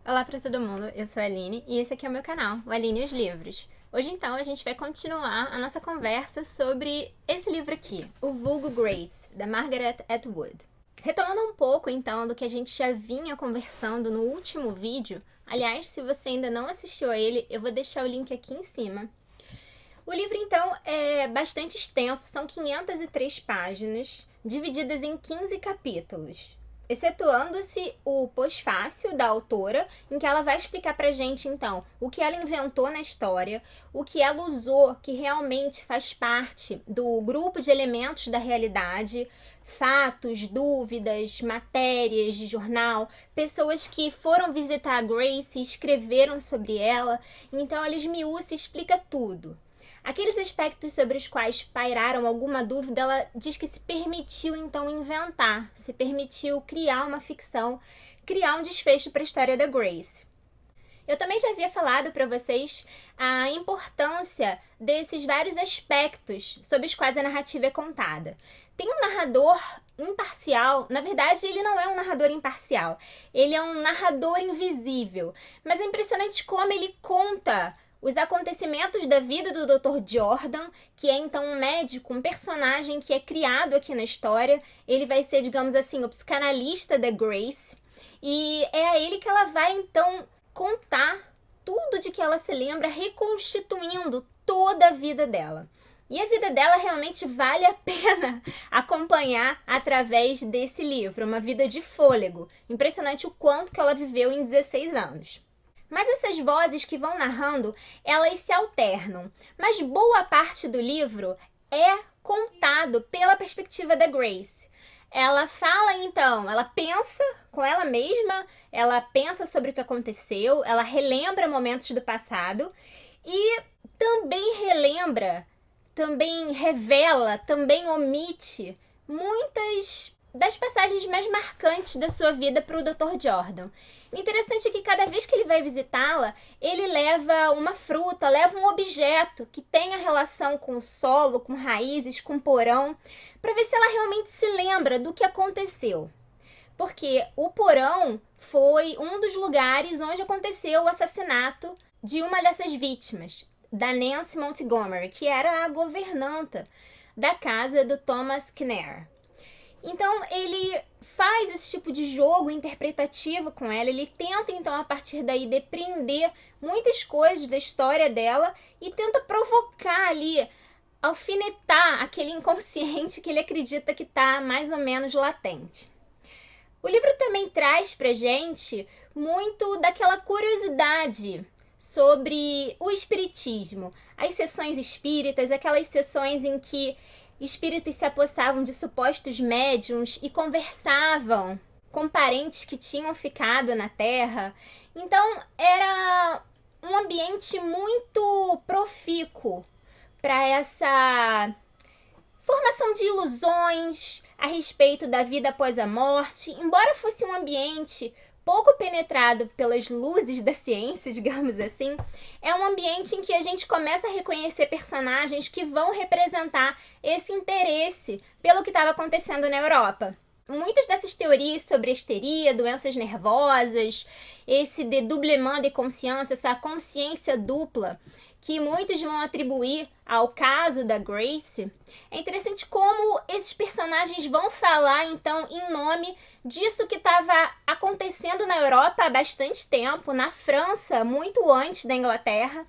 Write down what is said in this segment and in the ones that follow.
Olá para todo mundo, eu sou a Aline e esse aqui é o meu canal, o Aline e os Livros. Hoje então a gente vai continuar a nossa conversa sobre esse livro aqui, O Vulgo Grace, da Margaret Atwood. Retomando um pouco então do que a gente já vinha conversando no último vídeo, aliás, se você ainda não assistiu a ele, eu vou deixar o link aqui em cima. O livro então é bastante extenso, são 503 páginas, divididas em 15 capítulos. Excetuando-se o pós-fácil da autora, em que ela vai explicar pra gente, então, o que ela inventou na história, o que ela usou, que realmente faz parte do grupo de elementos da realidade, fatos, dúvidas, matérias de jornal, pessoas que foram visitar a Grace e escreveram sobre ela. Então, ela esmiuça e explica tudo. Aqueles aspectos sobre os quais pairaram alguma dúvida, ela diz que se permitiu então inventar, se permitiu criar uma ficção, criar um desfecho para a história da Grace. Eu também já havia falado para vocês a importância desses vários aspectos sobre os quais a narrativa é contada. Tem um narrador imparcial, na verdade ele não é um narrador imparcial, ele é um narrador invisível, mas é impressionante como ele conta os acontecimentos da vida do Dr. Jordan, que é então um médico, um personagem que é criado aqui na história. Ele vai ser, digamos assim, o psicanalista da Grace. E é a ele que ela vai então contar tudo de que ela se lembra, reconstituindo toda a vida dela. E a vida dela realmente vale a pena acompanhar através desse livro, uma vida de fôlego. Impressionante o quanto que ela viveu em 16 anos. Mas essas vozes que vão narrando, elas se alternam. Mas boa parte do livro é contado pela perspectiva da Grace. Ela fala então, ela pensa com ela mesma, ela pensa sobre o que aconteceu, ela relembra momentos do passado e também relembra, também revela, também omite muitas das passagens mais marcantes da sua vida para o Dr. Jordan. O interessante é que cada vez que ele vai visitá-la, ele leva uma fruta, leva um objeto que tenha relação com o solo, com raízes, com porão, para ver se ela realmente se lembra do que aconteceu. Porque o porão foi um dos lugares onde aconteceu o assassinato de uma dessas vítimas, da Nancy Montgomery, que era a governanta da casa do Thomas Kinnear. Então, ele faz esse tipo de jogo interpretativo com ela, ele tenta, então, a partir daí, depreender muitas coisas da história dela e tenta provocar ali, alfinetar aquele inconsciente que ele acredita que está mais ou menos latente. O livro também traz pra gente muito daquela curiosidade sobre o espiritismo, as sessões espíritas, aquelas sessões em que espíritos se apossavam de supostos médiums e conversavam com parentes que tinham ficado na Terra. Então, era um ambiente muito profícuo para essa formação de ilusões a respeito da vida após a morte. Embora fosse um ambiente pouco penetrado pelas luzes da ciência, digamos assim, é um ambiente em que a gente começa a reconhecer personagens que vão representar esse interesse pelo que estava acontecendo na Europa. Muitas dessas teorias sobre histeria, doenças nervosas, esse dédoublement de consciência, essa consciência dupla, que muitos vão atribuir ao caso da Grace, é interessante como esses personagens vão falar, então, em nome disso que estava acontecendo na Europa há bastante tempo, na França, muito antes da Inglaterra,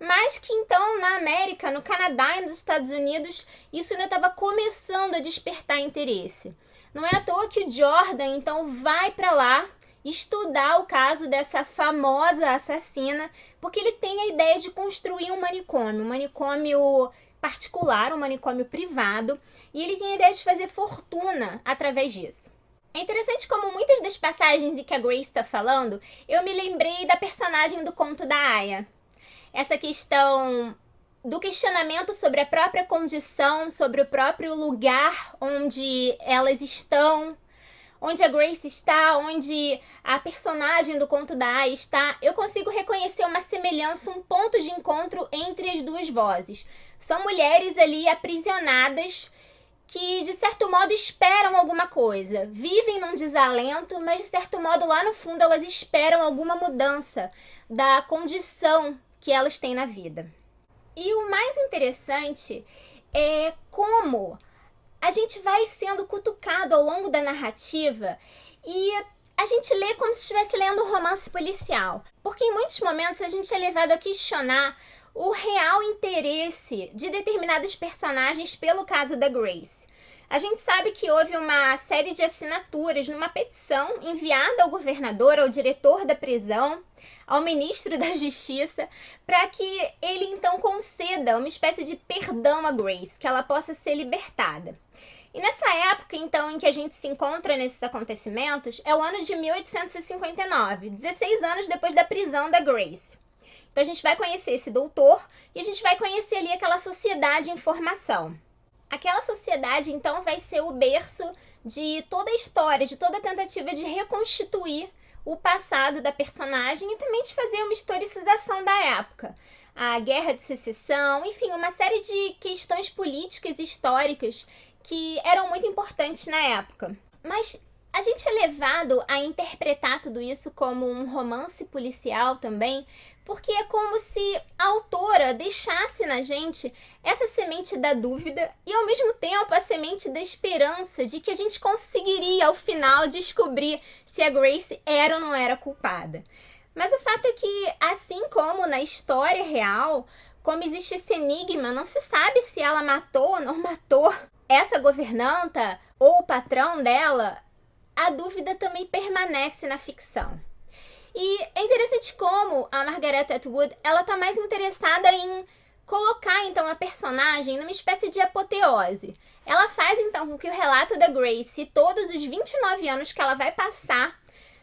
mas que então na América, no Canadá e nos Estados Unidos, isso ainda estava começando a despertar interesse. Não é à toa que o Jordan, então, vai para lá estudar o caso dessa famosa assassina, porque ele tem a ideia de construir um manicômio particular, um manicômio privado, e ele tem a ideia de fazer fortuna através disso. É interessante como muitas das passagens em que a Grace está falando, eu me lembrei da personagem do conto da Aya. Essa questão do questionamento sobre a própria condição, sobre o próprio lugar onde elas estão, onde a Grace está, onde a personagem do conto da Aya está, eu consigo reconhecer uma semelhança, um ponto de encontro entre as duas vozes. São mulheres ali aprisionadas que, de certo modo, esperam alguma coisa. Vivem num desalento, mas, de certo modo, lá no fundo, elas esperam alguma mudança da condição que elas têm na vida. E o mais interessante é como a gente vai sendo cutucado ao longo da narrativa e a gente lê como se estivesse lendo um romance policial. Porque em muitos momentos a gente é levado a questionar o real interesse de determinados personagens pelo caso da Grace. A gente sabe que houve uma série de assinaturas numa petição enviada ao governador, ao diretor da prisão, ao ministro da Justiça, para que ele então conceda uma espécie de perdão a Grace, que ela possa ser libertada. E nessa época, então, em que a gente se encontra nesses acontecimentos, é o ano de 1859, 16 anos depois da prisão da Grace. Então a gente vai conhecer esse doutor e a gente vai conhecer ali aquela sociedade em formação. Aquela sociedade, então, vai ser o berço de toda a história, de toda a tentativa de reconstituir o passado da personagem e também de fazer uma historicização da época. A Guerra de Secessão, enfim, uma série de questões políticas e históricas que eram muito importantes na época. Mas a gente é levado a interpretar tudo isso como um romance policial também, porque é como se a autora deixasse na gente essa semente da dúvida e, ao mesmo tempo, a semente da esperança de que a gente conseguiria, ao final, descobrir se a Grace era ou não era culpada. Mas o fato é que, assim como na história real, como existe esse enigma, não se sabe se ela matou ou não matou essa governanta ou o patrão dela, a dúvida também permanece na ficção. E é interessante como a Margaret Atwood, ela tá mais interessada em colocar, então, a personagem numa espécie de apoteose. Ela faz, então, com que o relato da Grace, todos os 29 anos que ela vai passar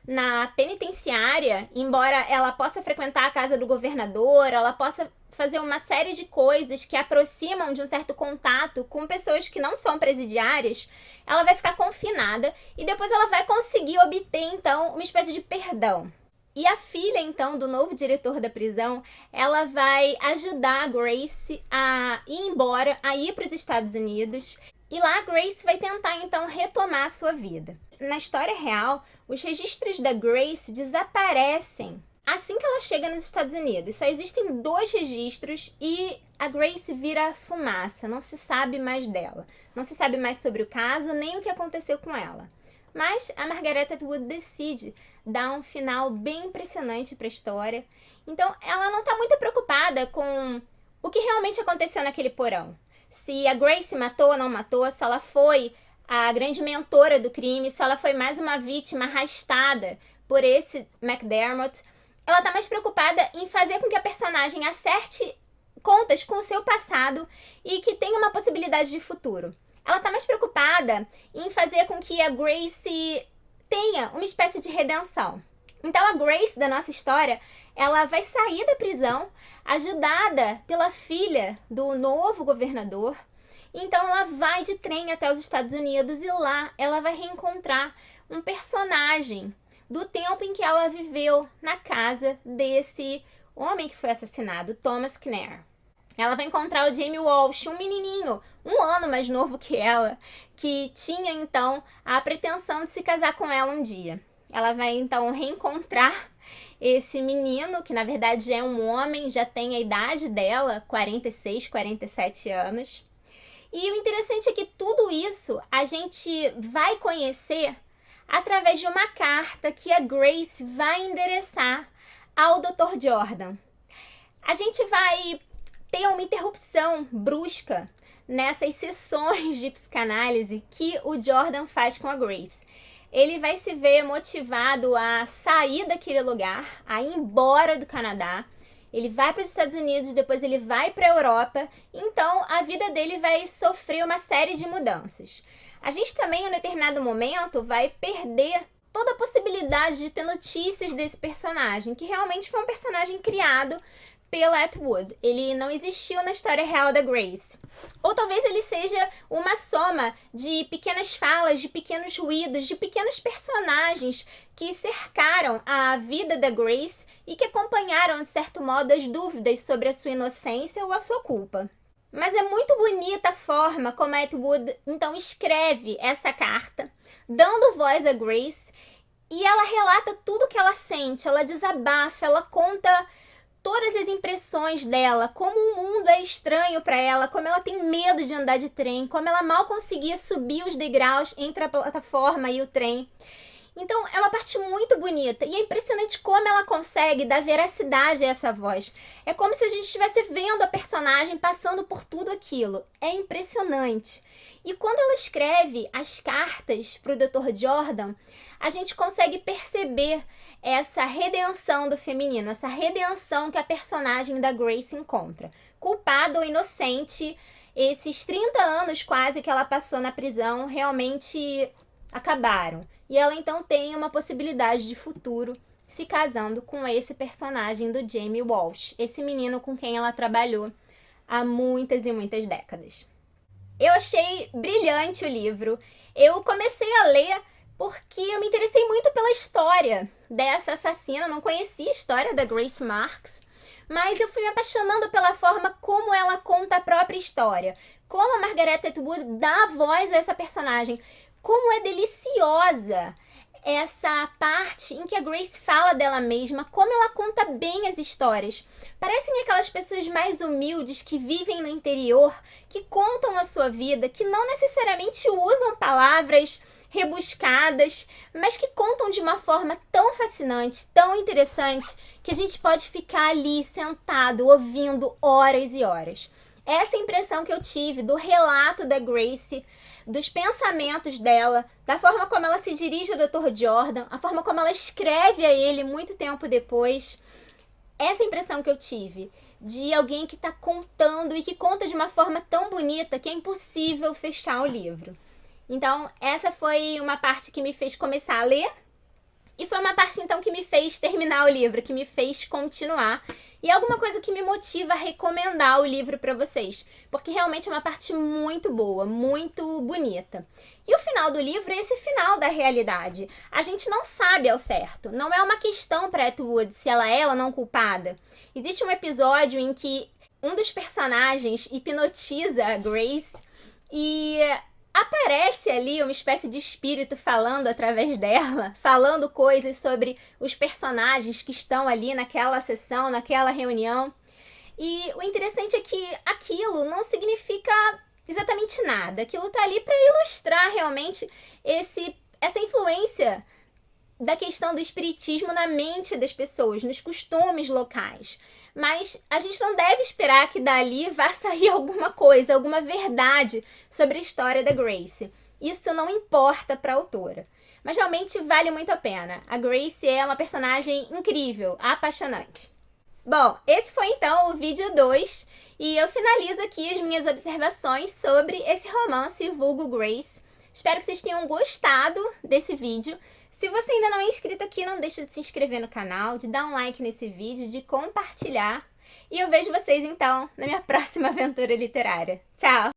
na penitenciária, embora ela possa frequentar a casa do governador, ela possa fazer uma série de coisas que aproximam de um certo contato com pessoas que não são presidiárias, ela vai ficar confinada e depois ela vai conseguir obter, então, uma espécie de perdão. E a filha, então, do novo diretor da prisão, ela vai ajudar a Grace a ir embora, a ir para os Estados Unidos. E lá a Grace vai tentar, então, retomar a sua vida. Na história real, os registros da Grace desaparecem assim que ela chega nos Estados Unidos. Só existem 2 registros e a Grace vira fumaça, não se sabe mais dela. Não se sabe mais sobre o caso, nem o que aconteceu com ela. Mas a Margaret Atwood decide dar um final bem impressionante para a história. Então, ela não está muito preocupada com o que realmente aconteceu naquele porão. Se a Grace matou ou não matou, se ela foi a grande mentora do crime, se ela foi mais uma vítima arrastada por esse McDermott. Ela está mais preocupada em fazer com que a personagem acerte contas com o seu passado e que tenha uma possibilidade de futuro. Ela está mais preocupada em fazer com que a Grace tenha uma espécie de redenção. Então a Grace da nossa história, ela vai sair da prisão ajudada pela filha do novo governador. Então ela vai de trem até os Estados Unidos e lá ela vai reencontrar um personagem do tempo em que ela viveu na casa desse homem que foi assassinado, Thomas Kinnear. Ela vai encontrar o Jamie Walsh, um menininho, 1 ano mais novo que ela, que tinha, então, a pretensão de se casar com ela um dia. Ela vai, então, reencontrar esse menino, que na verdade é um homem, já tem a idade dela, 46, 47 anos. E o interessante é que tudo isso a gente vai conhecer através de uma carta que a Grace vai endereçar ao Dr. Jordan. A gente vai ter uma interrupção brusca nessas sessões de psicanálise que o Jordan faz com a Grace. Ele vai se ver motivado a sair daquele lugar, a ir embora do Canadá. Ele vai para os Estados Unidos, depois ele vai para a Europa. Então, a vida dele vai sofrer uma série de mudanças. A gente também, em um determinado momento, vai perder toda a possibilidade de ter notícias desse personagem, que realmente foi um personagem criado pela Atwood. Ele não existiu na história real da Grace. Ou talvez ele seja uma soma de pequenas falas, de pequenos ruídos, de pequenos personagens que cercaram a vida da Grace e que acompanharam, de certo modo, as dúvidas sobre a sua inocência ou a sua culpa. Mas é muito bonita a forma como a Atwood então escreve essa carta, dando voz a Grace, e ela relata tudo que ela sente, ela desabafa, ela conta todas as impressões dela, como o mundo é estranho para ela, como ela tem medo de andar de trem, como ela mal conseguia subir os degraus entre a plataforma e o trem. Então, é uma parte muito bonita e é impressionante como ela consegue dar veracidade a essa voz. É como se a gente estivesse vendo a personagem passando por tudo aquilo. É impressionante. E quando ela escreve as cartas para o Dr. Jordan, a gente consegue perceber essa redenção do feminino, essa redenção que a personagem da Grace encontra. Culpada ou inocente, esses 30 anos quase que ela passou na prisão realmente acabaram. E ela então tem uma possibilidade de futuro se casando com esse personagem do Jamie Walsh, esse menino com quem ela trabalhou há muitas e muitas décadas. Eu achei brilhante o livro. Eu comecei a ler porque eu me interessei muito pela história dessa assassina. Eu não conhecia a história da Grace Marks, mas eu fui me apaixonando pela forma como ela conta a própria história, como a Margaret Atwood dá voz a essa personagem, como é deliciosa essa parte em que a Grace fala dela mesma, como ela conta bem as histórias. Parecem aquelas pessoas mais humildes que vivem no interior, que contam a sua vida, que não necessariamente usam palavras rebuscadas, mas que contam de uma forma tão fascinante, tão interessante, que a gente pode ficar ali sentado, ouvindo horas e horas. Essa impressão que eu tive do relato da Grace, dos pensamentos dela, da forma como ela se dirige ao Dr. Jordan, a forma como ela escreve a ele muito tempo depois. Essa impressão que eu tive de alguém que está contando e que conta de uma forma tão bonita que é impossível fechar o livro. Então, essa foi uma parte que me fez começar a ler. E foi uma parte, então, que me fez terminar o livro, que me fez continuar. E é alguma coisa que me motiva a recomendar o livro para vocês. Porque realmente é uma parte muito boa, muito bonita. E o final do livro é esse final da realidade. A gente não sabe ao certo. Não é uma questão para Atwood se ela é ou não culpada. Existe um episódio em que um dos personagens hipnotiza a Grace e aparece ali uma espécie de espírito falando através dela, falando coisas sobre os personagens que estão ali naquela sessão, naquela reunião. E o interessante é que aquilo não significa exatamente nada. Aquilo tá ali para ilustrar realmente essa influência da questão do espiritismo na mente das pessoas, nos costumes locais. Mas a gente não deve esperar que dali vá sair alguma coisa, alguma verdade sobre a história da Grace. Isso não importa para a autora. Mas realmente vale muito a pena. A Grace é uma personagem incrível, apaixonante. Bom, esse foi então o vídeo 2 e eu finalizo aqui as minhas observações sobre esse romance vulgo Grace. Espero que vocês tenham gostado desse vídeo. Se você ainda não é inscrito aqui, não deixe de se inscrever no canal, de dar um like nesse vídeo, de compartilhar. E eu vejo vocês então na minha próxima aventura literária. Tchau!